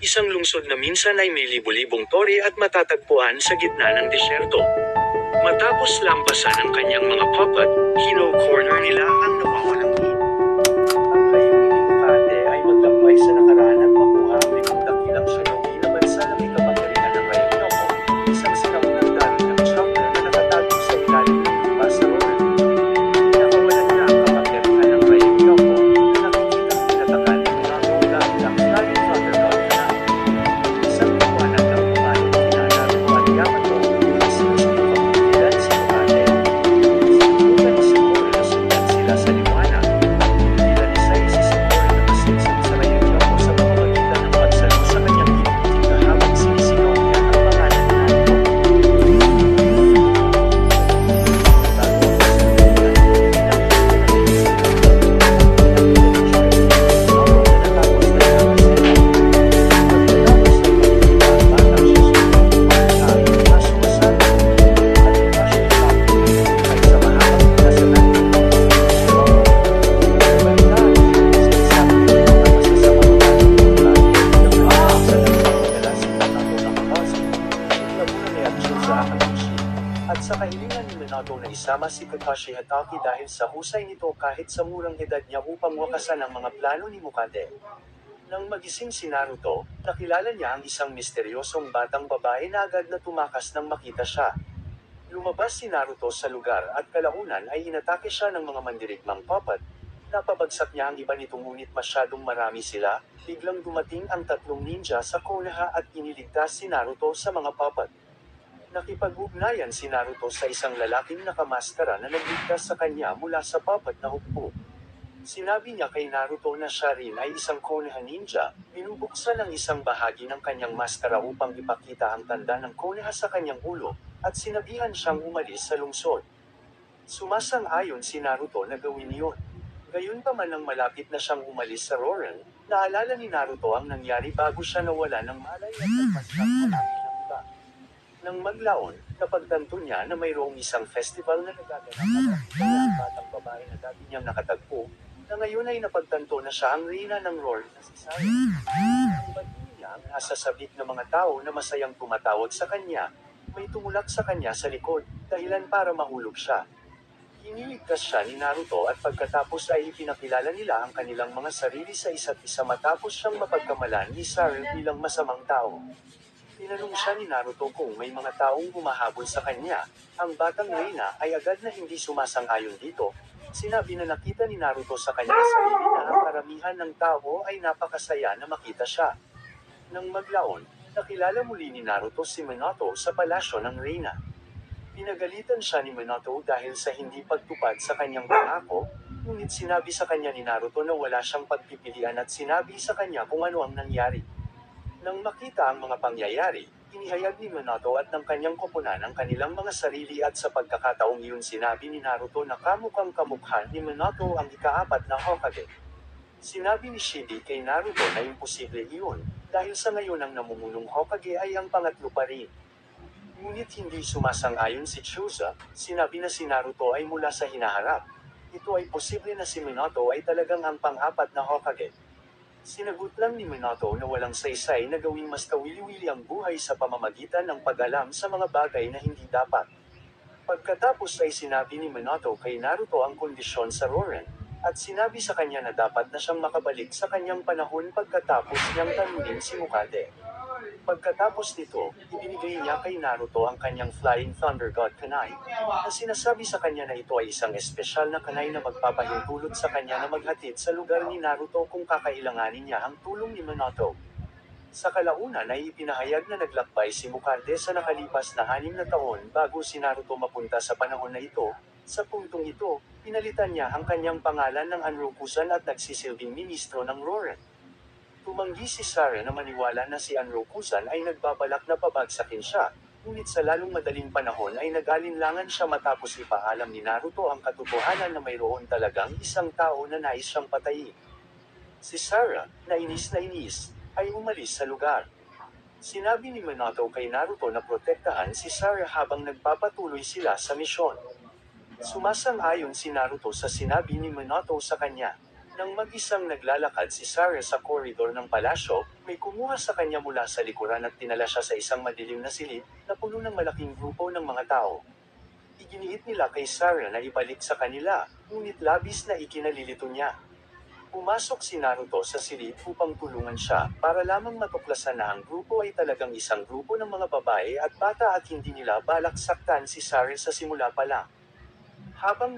isang lungsod na minsan ay may libu-libong tore at matatagpuan sa gitna ng disyerto. Matapos lampasan ang kanyang mga puppet, kino-corner nila ang nawawalang hit. Ang layunin ni Mukade ay maglakbay sa nakaraan at makuha ang 5 dakilang shinobi na bansa na may kapangyarihan ng Ryukyu, isang sinaunang dami ng chakra na nakatago sa ilalim ng lupa sa Roran. Nakawalan niya ang kapangyarihan ng Ryukyu na nakikitang pinatakan ni Minato dahil ang Flying Thunder God na isang liwanag ng pumalit kina Naruto at Yamato na sinusubukan pigilan si Mukade. Sinubukan ni Sakura na sundan sila sa liwanag. Nilanisay si Sakura na masiksik sa Ryukyu sa pamamagitan ng pagsalo sa kanyang kinukuting na habang sinisigaw niya ang pangalan ni Naruto. At sa kahilingan ni Minato na isama si Kakashi Hatake dahil sa husay nito kahit sa murang edad niya upang wakasan ang mga plano ni Mukade. Nang magising si Naruto, nakilala niya ang isang misteryosong batang babae na agad na tumakas nang makita siya. Lumabas si Naruto sa lugar at kalaunan ay inatake siya ng mga mandirigmang puppet. Napabagsak niya ang iba nito ngunit masyadong marami sila. Biglang dumating ang 3 ninja sa Konoha at iniligtas si Naruto sa mga puppet. Nakipag-ugnayan si Naruto sa isang lalaking nakamaskara na nagligtas sa kanya mula sa puppet na hukbo. Sinabi niya kay Naruto na siya rin ay isang Konoha ninja. Binubuksan ang isang bahagi ng kanyang maskara upang ipakita ang tanda ng Konoha sa kanyang ulo, at sinabihan siyang umalis sa lungsod. Sumasang-ayon si Naruto na gawin iyon. Gayunpaman nang malapit na siyang umalis sa Roran, naalala ni Naruto ang nangyari bago siya nawala ng malay at nagpasyang hanapin ng iba. Nang maglaon, napagtanto niya na mayroong isang festival na nagaganap at ang batang babae na dati niyang nakatagpo, na ngayon ay napagtanto na siya ang reyna ng Roran na si Saya. Ang badin niya ang nasa sabik ng mga tao na masayang tumatawag sa kanya, may tumulak sa kanya sa likod, dahilan para mahulog siya. Iniligtas siya ni Naruto at pagkatapos ay ipinakilala nila ang kanilang mga sarili sa isa't isa matapos siyang mapagkamalan ni Sarah bilang masamang tao. Tinanong siya ni Naruto kung may mga taong humahabol sa kanya. Ang batang reyna ay agad na hindi sumasang-ayon dito. Sinabi na nakita ni Naruto sa kanyang sarili na ang karamihan ng tao ay napakasaya na makita siya. Nang maglaon, nakilala muli ni Naruto si Minato sa palasyo ng reyna. Pinagalitan siya ni Minato dahil sa hindi pagtupad sa kanyang pangako, ngunit sinabi sa kanya ni Naruto na wala siyang pagpipilian at sinabi sa kanya kung ano ang nangyari. Nang makita ang mga pangyayari, inihayag ni Minato at ng kanyang koponan ang kanilang mga sarili at sa pagkakataong iyon sinabi ni Naruto na kamukhang kamukha ni Minato ang ika-4 na Hokage. Sinabi ni Shidi kay Naruto na imposible iyon, dahil sa ngayon ang namumunong Hokage ay ang pangatlo pa rin. Ngunit hindi sumasang-ayon si Chusa, sinabi na si Naruto ay mula sa hinaharap. Ito ay posible na si Minato ay talagang ang pang-4 na Hokage. Sinagot lang ni Minato na walang saysay na gawing mas kawili-wili ang buhay sa pamamagitan ng pag-alam sa mga bagay na hindi dapat. Pagkatapos ay sinabi ni Minato kay Naruto ang kondisyon sa Roran, at sinabi sa kanya na dapat na siyang makabalik sa kanyang panahon pagkatapos niyang talunin si Mukade. Pagkatapos nito, ibinigay niya kay Naruto ang kanyang Flying Thunder God Kunai, na sinasabi sa kanya na ito ay isang espesyal na kunai na magpapahintulot sa kanya na maghatid sa lugar ni Naruto kung kakailanganin niya ang tulong ni Minato. Sa kalaunan ay ipinahayag na naglakbay si Mukade sa nakalipas na 6 na taon bago si Naruto mapunta sa panahon na ito. Sa puntong ito, pinalitan niya ang kanyang pangalan ng Anrokusan at nagsisilbing ministro ng Roran. Tumanggi si Sarah na maniwala na si Anrokusan ay nagbabalak na pabagsakin siya, ngunit sa lalong madaling panahon ay nag-alinlangan siya matapos ipaalam ni Naruto ang katotohanan na mayroon talagang isang tao na nais siyang patayin. Si Sarah, na inis, ay umalis sa lugar. Sinabi ni Minato kay Naruto na protektahan si Sarah habang nagpapatuloy sila sa misyon. Sumasang-ayon si Naruto sa sinabi ni Minato sa kanya. Nang mag-isang naglalakad si Sarah sa koridor ng palasyo, may kumuha sa kanya mula sa likuran at tinala siya sa isang madilim na silid, na puno ng malaking grupo ng mga tao. Iginiit nila kay Sarah na ibalik sa kanila, ngunit labis na ikinalilito niya. Pumasok si Naruto sa silid upang tulungan siya, para lamang matuklasan na ang grupo ay talagang isang grupo ng mga babae at bata at hindi nila balak saktan si Sarah sa simula pa lang. Habang